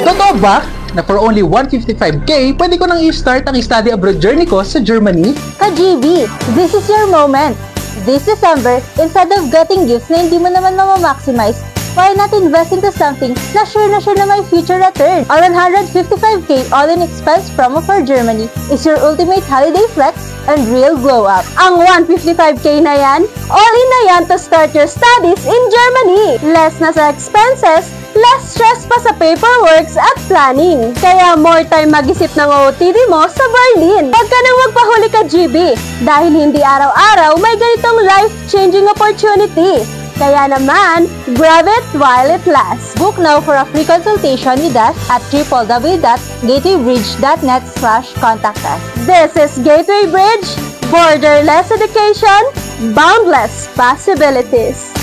Totoo ba na for only 155k, pwede ko nang i-start ang study abroad journey ko sa Germany? Ka-GB, this is your moment! This December, instead of getting gifts na hindi mo naman ma-maximize, why not invest into something na sure na may future return? Our 155k all-in expense promo for Germany is your ultimate holiday flex and real glow-up. Ang 155k na yan, all-in na yan to start your studies in Germany! Less na sa expenses, less stress pa sa paperworks at planning. Kaya more time mag-isip ng OOTD mo sa Berlin. Huwag ka nang magpahuli ka, GB, dahil hindi araw-araw may ganitong life-changing opportunity. Kaya naman, grab it while it lasts. Book now for a free consultation with us at www.gatewaybridge.net/contact us. This is Gateway Bridge, borderless education, boundless possibilities.